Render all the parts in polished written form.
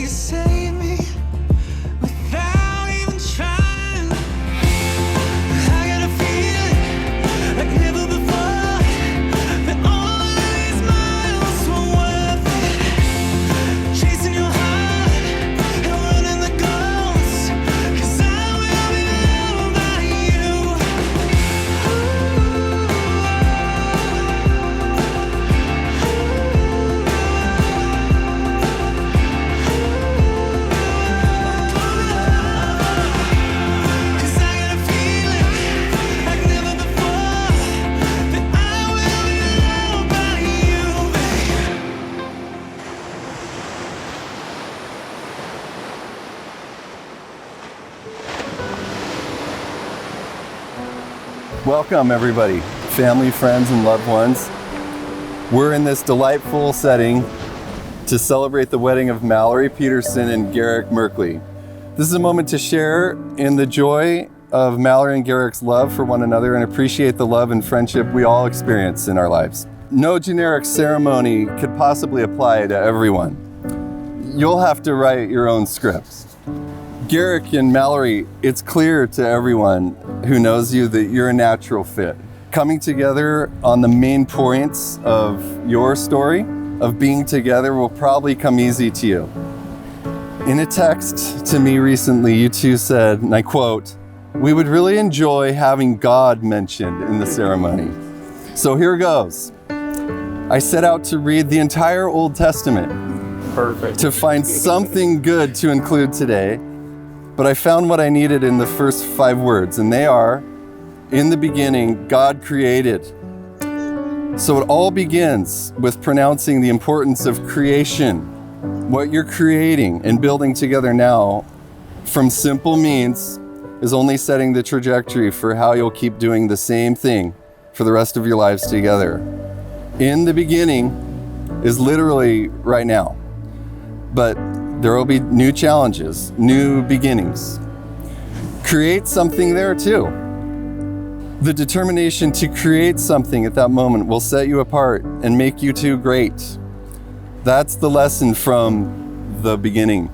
you save me without even trying. I got a feeling like never before that all of these miles were worth it. Chasing your heart and running the ghosts, 'cause I will be loved by you. Cause I got a feeling like never before that I will be loved by you, babe. Welcome, everybody, family, friends, and loved ones. We're in this delightful setting to celebrate the wedding of Mallory Peterson and Garrick Merkley. This is a moment to share in the joy of Mallory and Garrick's love for one another and appreciate the love and friendship we all experience in our lives. No generic ceremony could possibly apply to everyone. You'll have to write your own scripts. Garrick and Mallory, it's clear to everyone who knows you that you're a natural fit. Coming together on the main points of your story of being together will probably come easy to you. In a text to me recently, you two said, and I quote, "We would really enjoy having God mentioned in the ceremony." So here goes. I set out to read the entire Old Testament. Perfect. To find something good to include today, but I found what I needed in the first 5 words, and they are, in the beginning, God created. So it all begins with pronouncing the importance of creation, what you're creating and building together now from simple means is only setting the trajectory for how you'll keep doing the same thing for the rest of your lives together. In the beginning is literally right now, but there will be new challenges, new beginnings. Create something there too. The determination to create something at that moment will set you apart and make you two great. That's the lesson from the beginning.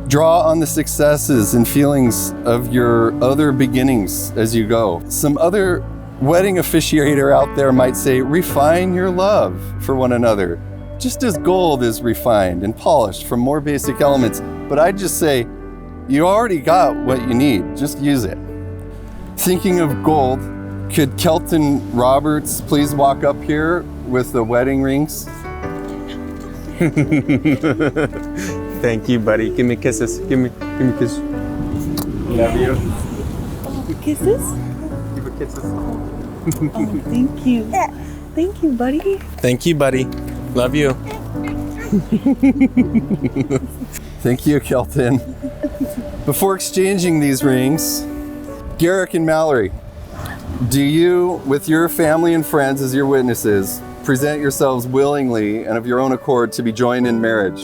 Draw on the successes and feelings of your other beginnings as you go. Some other wedding officiator out there might say, refine your love for one another, just as gold is refined and polished from more basic elements. But I'd just say, you already got what you need, just use it. Thinking of gold, could Kelton Roberts please walk up here with the wedding rings? Thank you, buddy. Give me kisses. Give me kisses. Love you. Kisses? Give her kisses. Oh, thank you. Thank you, buddy. Thank you, buddy. Love you. Thank you, Kelton. Before exchanging these rings, Garrick and Mallory, do you, with your family and friends as your witnesses, present yourselves willingly and of your own accord to be joined in marriage?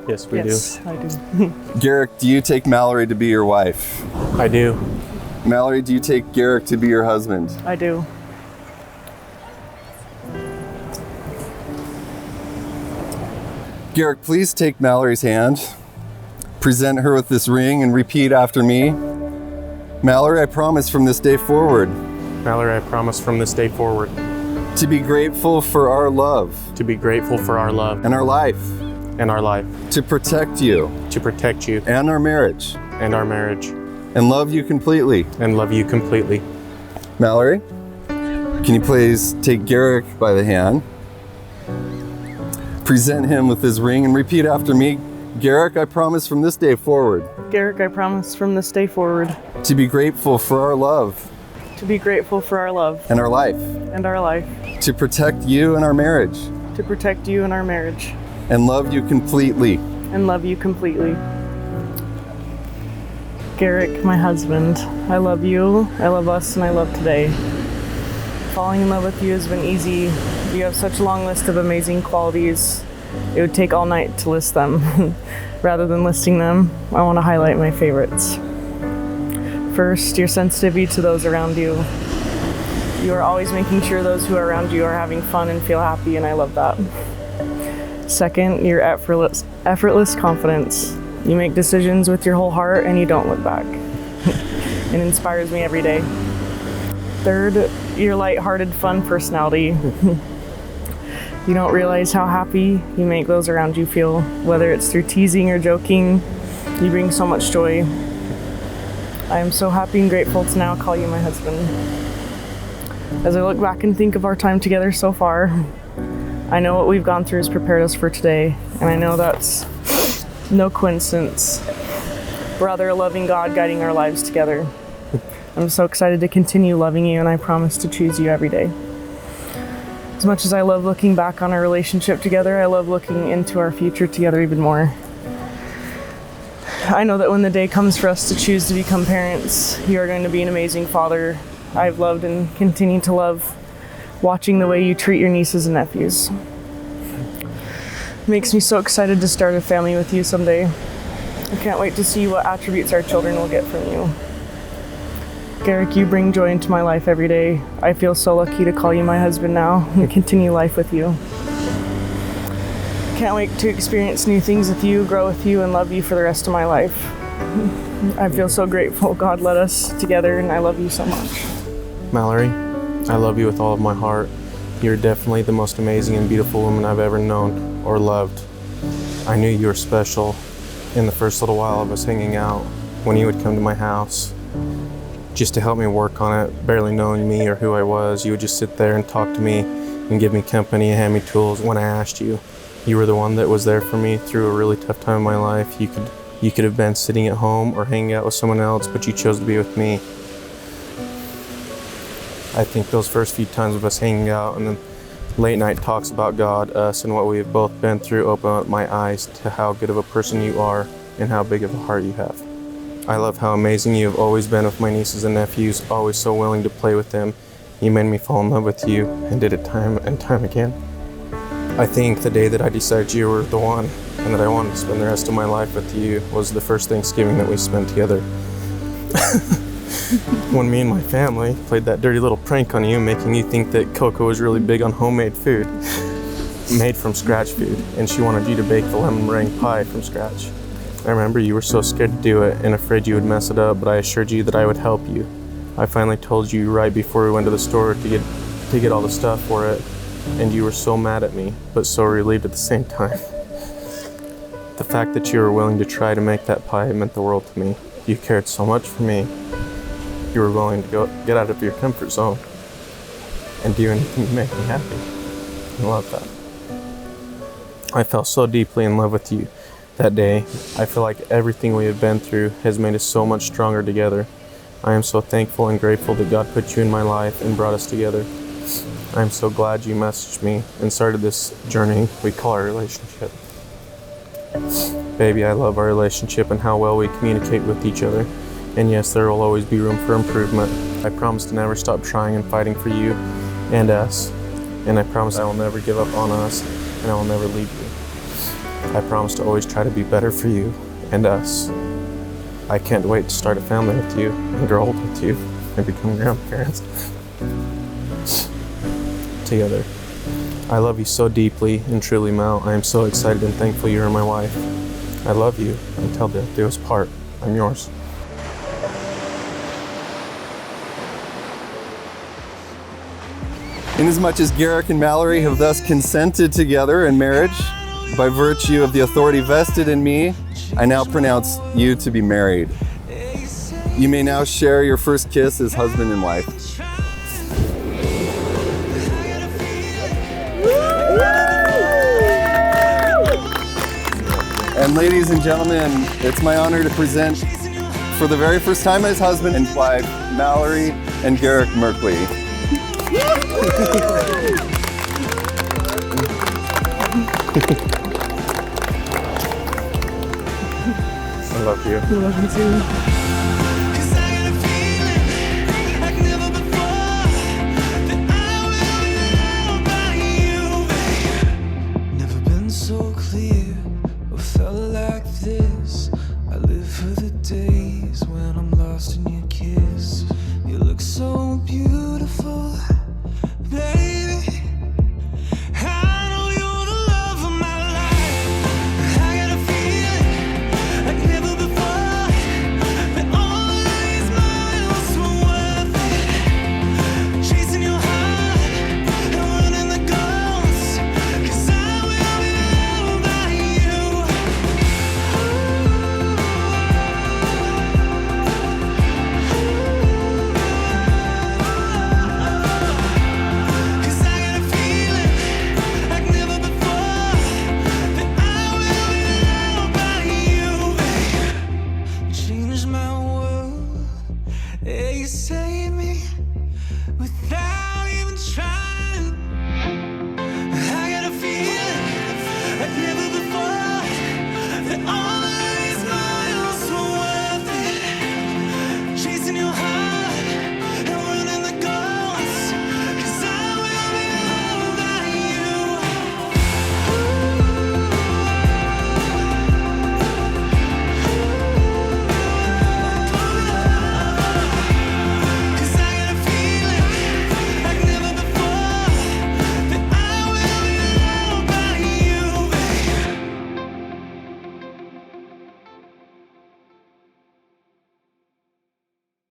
Yes, we Yes, I do. Garrick, do you take Mallory to be your wife? do. I do. Mallory, do you take Garrick to be your husband? I do. Garrick, please take Mallory's hand, present her with this ring, and repeat after me. Mallory, I promise from this day forward Mallory, I promise from this day forward to be grateful for our love to be grateful for our love and our life, and our life, to protect you to protect you and our marriage, and our marriage, and love you completely. and love you completely. Mallory, can you please take Garrick by the hand, present him with his ring, and repeat after me. Garrick, I promise from this day forward Garrick, I promise from this day forward to be grateful for our love to be grateful for our love and our life, and our life, to protect you and our marriage, to protect you and our marriage, and love you completely. and love you completely. Garrick, my husband, I love you, I love us, and I love today. Falling in love with you has been easy. You have such a long list of amazing qualities. It would take all night to list them. Rather than listing them, I want to highlight my favorites. First, your sensitivity to those around you. You are always making sure those who are around you are having fun and feel happy, and I love that. Second, your effortless confidence. You make decisions with your whole heart and you don't look back. It inspires me every day. Third, your lighthearted, fun personality. You don't realize how happy you make those around you feel, whether it's through teasing or joking. You bring so much joy. I am so happy and grateful to now call you my husband. As I look back and think of our time together so far, I know what we've gone through has prepared us for today, and I know that's no coincidence, but rather a loving God guiding our lives together. I'm so excited to continue loving you, and I promise to choose you every day. As much as I love looking back on our relationship together, I love looking into our future together even more. I know that when the day comes for us to choose to become parents, you are going to be an amazing father. I've loved and continue to love watching the way you treat your nieces and nephews. It makes me so excited to start a family with you someday. I can't wait to see what attributes our children will get from you. Garrick, you bring joy into my life every day. I feel so lucky to call you my husband now and continue life with you. Can't wait to experience new things with you, grow with you, and love you for the rest of my life. I feel so grateful God led us together, and I love you so much. Mallory, I love you with all of my heart. You're definitely the most amazing and beautiful woman I've ever known or loved. I knew you were special in the first little while of us hanging out, when you would come to my house just to help me work on it, barely knowing me or who I was. You would just sit there and talk to me and give me company and hand me tools when I asked you. You were the one that was there for me through a really tough time in my life. You could have been sitting at home or hanging out with someone else, but you chose to be with me. I think those first few times of us hanging out and then late night talks about God, us, and what we have both been through open up my eyes to how good of a person you are and how big of a heart you have. I love how amazing you have always been with my nieces and nephews, always so willing to play with them. You made me fall in love with you and did it time and time again. I think the day that I decided you were the one and that I wanted to spend the rest of my life with you was the first Thanksgiving that we spent together. When me and my family played that dirty little prank on you, making you think that Coco was really big on homemade food, made from scratch food, and she wanted you to bake the lemon meringue pie from scratch. I remember you were so scared to do it and afraid you would mess it up, but I assured you that I would help you. I finally told you right before we went to the store to get all the stuff for it, and you were so mad at me, but so relieved at the same time. The fact that you were willing to try to make that pie meant the world to me. You cared so much for me. You were willing to get out of your comfort zone and do anything to make me happy. I love that. I fell so deeply in love with you that day. I feel like everything we have been through has made us so much stronger together. I am so thankful and grateful that God put you in my life and brought us together. I am so glad you messaged me and started this journey we call our relationship. Baby, I love our relationship and how well we communicate with each other. And yes, there will always be room for improvement. I promise to never stop trying and fighting for you and us. And I promise I will never give up on us and I will never leave you. I promise to always try to be better for you and us. I can't wait to start a family with you and grow old with you and become grandparents together. I love you so deeply and truly, Mal. I am so excited and thankful you are my wife. I love you until death do us part. I'm yours. Inasmuch as Garrick and Mallory have thus consented together in marriage, by virtue of the authority vested in me, I now pronounce you to be married. You may now share your first kiss as husband and wife. And ladies and gentlemen, it's my honor to present for the very first time as husband and wife, Mallory and Garrick Merkley. I love you. I love you too.